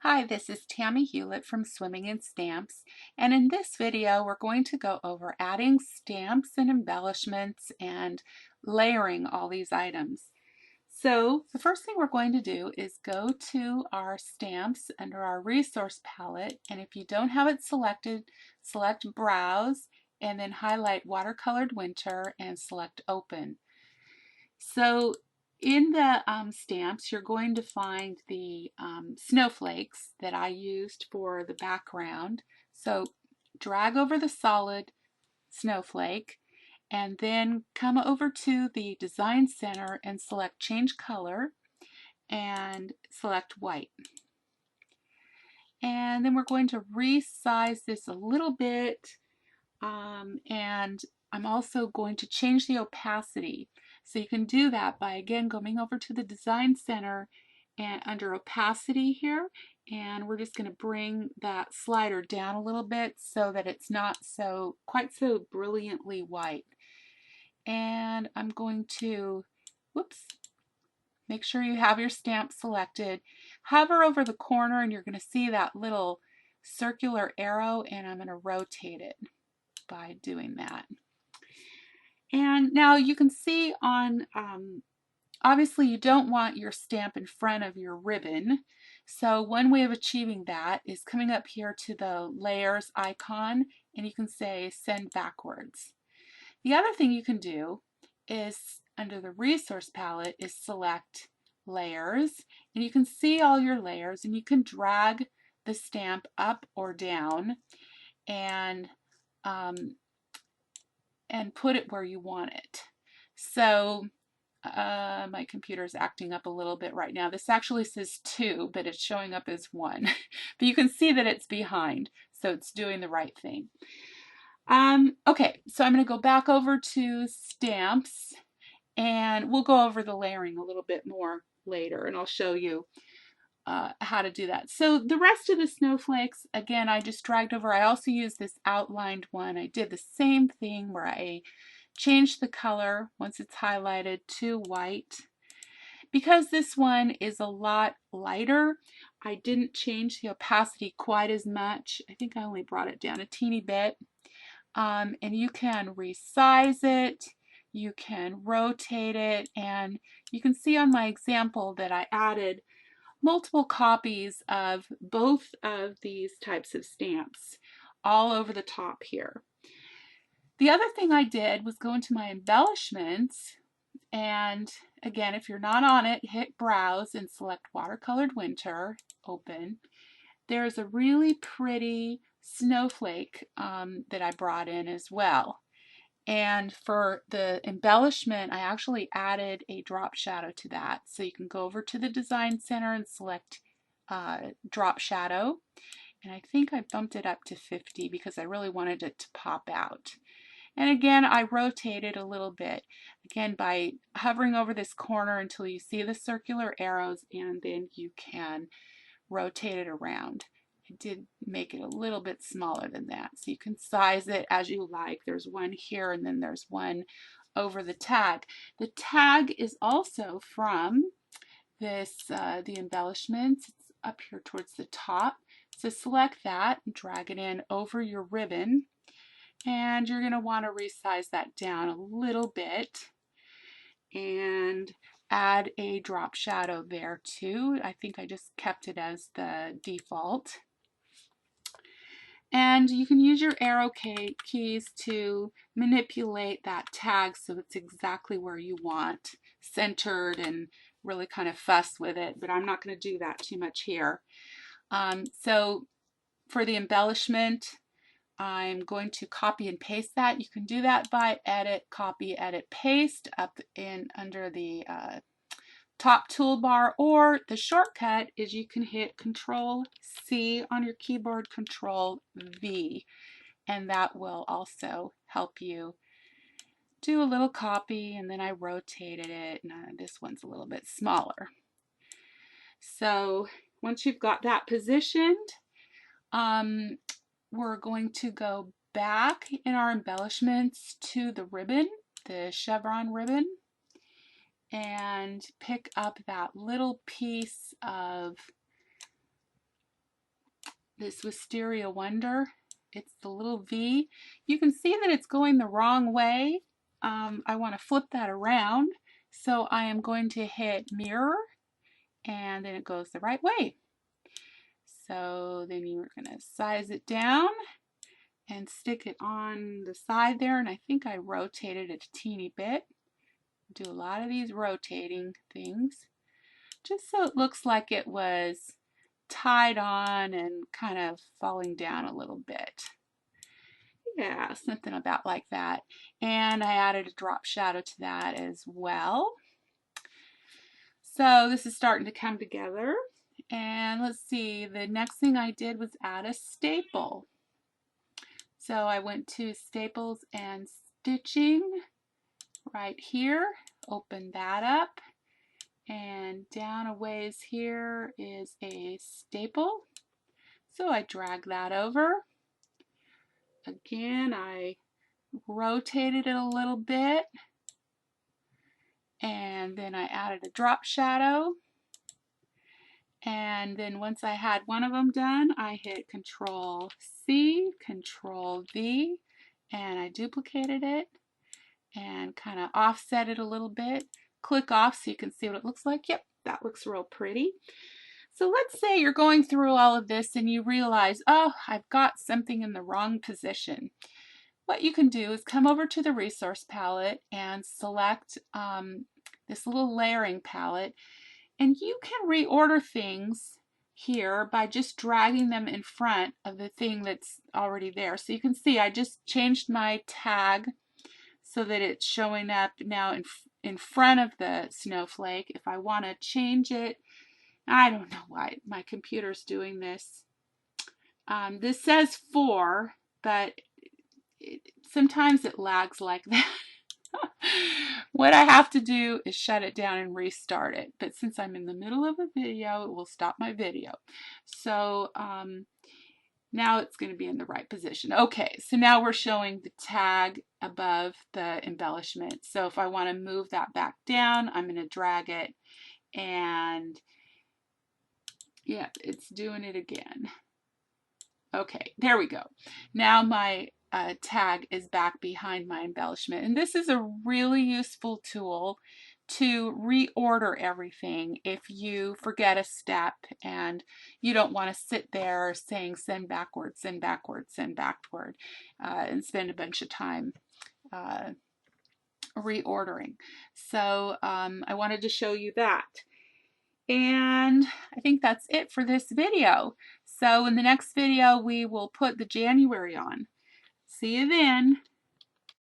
Hi, this is Tami Hewlett from Swimming in Stamps, and in this video we're going to go over adding stamps and embellishments and layering all these items. So the first thing we're going to do is go to our stamps under our resource palette, and if you don't have it selected, select Browse and then highlight Watercolored Winter and select Open. So in the stamps, you're going to find the snowflakes that I used for the background. So drag over the solid snowflake and then come over to the Design Center and select Change Color and select White. And then we're going to resize this a little bit, and I'm also going to change the opacity. So you can do that by again going over to the Design Center and under opacity here, and we're just going to bring that slider down a little bit so that it's not quite so brilliantly white. And I'm going to, whoops, make sure you have your stamp selected. Hover over the corner and you're going to see that little circular arrow, and I'm going to rotate it by doing that. And now you can see on, obviously you don't want your stamp in front of your ribbon. So one way of achieving that is coming up here to the layers icon, and you can say send backwards. The other thing you can do is under the resource palette is select layers, and you can see all your layers, and you can drag the stamp up or down and put it where you want it. So my computer is acting up a little bit right now. This actually says 2, but it's showing up as 1. But you can see that it's behind, so it's doing the right thing. Okay, so I'm going to go back over to stamps, and we'll go over the layering a little bit more later, and I'll show you how to do that. So the rest of the snowflakes, again, I just dragged over. I also used this outlined one. I did the same thing where I changed the color once it's highlighted to white. Because this one is a lot lighter, I didn't change the opacity quite as much. I think I only brought it down a teeny bit. And you can resize it, you can rotate it, and you can see on my example that I added multiple copies of both of these types of stamps all over the top here. The other thing I did was go into my embellishments, and again, if you're not on it, hit Browse and select Watercolored Winter, Open. There's a really pretty snowflake that I brought in as well. And for the embellishment, I actually added a drop shadow to that. So you can go over to the Design Center and select drop shadow. And I think I bumped it up to 50 because I really wanted it to pop out. And again, I rotate it a little bit. Again, by hovering over this corner until you see the circular arrows, and then you can rotate it around. I did make it a little bit smaller than that, so you can size it as you like. There's one here, and then there's one over the tag. The tag is also from this the embellishments. It's up here towards the top. So select that and drag it in over your ribbon, and you're going to want to resize that down a little bit and add a drop shadow there too. I think I just kept it as the default. And you can use your arrow keys to manipulate that tag so it's exactly where you want, centered, and really kind of fuss with it, but I'm not going to do that too much here. So for the embellishment, I'm going to copy and paste that. You can do that by edit, copy, edit, paste up in under the top toolbar, or the shortcut is you can hit Control C on your keyboard, Control V, and that will also help you do a little copy. And then I rotated it, and this one's a little bit smaller. So once you've got that positioned, we're going to go back in our embellishments to the ribbon, the chevron ribbon, and pick up that little piece of this Wisteria Wonder. It's the little V. You can see that it's going the wrong way. I want to flip that around. So I am going to hit mirror, and then it goes the right way. So then you're going to size it down and stick it on the side there. And I think I rotated it a teeny bit. Do a lot of these rotating things, just so it looks like it was tied on and kind of falling down a little bit. Yeah, something about like that. And I added a drop shadow to that as well. So this is starting to come together. And let's see, the next thing I did was add a staple. So I went to Staples and Stitching right here, open that up, and down a ways here is a staple. So I drag that over. Again, I rotated it a little bit, and then I added a drop shadow. And then once I had one of them done, I hit Control C, Control V, and I duplicated it and kind of offset it a little bit. Click off so you can see what it looks like. Yep, that looks real pretty. So let's say you're going through all of this and you realize, oh, I've got something in the wrong position. What you can do is come over to the resource palette and select this little layering palette, and you can reorder things here by just dragging them in front of the thing that's already there. So you can see I just changed my tag so that it's showing up now in front of the snowflake. If I want to change it, I don't know why my computer's doing this. This says 4, but sometimes it lags like that. What I have to do is shut it down and restart it. But since I'm in the middle of a video, it will stop my video. So now it's going to be in the right position. Okay, so now we're showing the tag above the embellishment. So if I want to move that back down, I'm going to drag it, and yeah, it's doing it again. Okay, there we go. Now my tag is back behind my embellishment. And this is a really useful tool to reorder everything if you forget a step and you don't want to sit there saying send backward, send backward, send backward, and spend a bunch of time reordering. So I wanted to show you that. And I think that's it for this video. So in the next video, we will put the January on. See you then.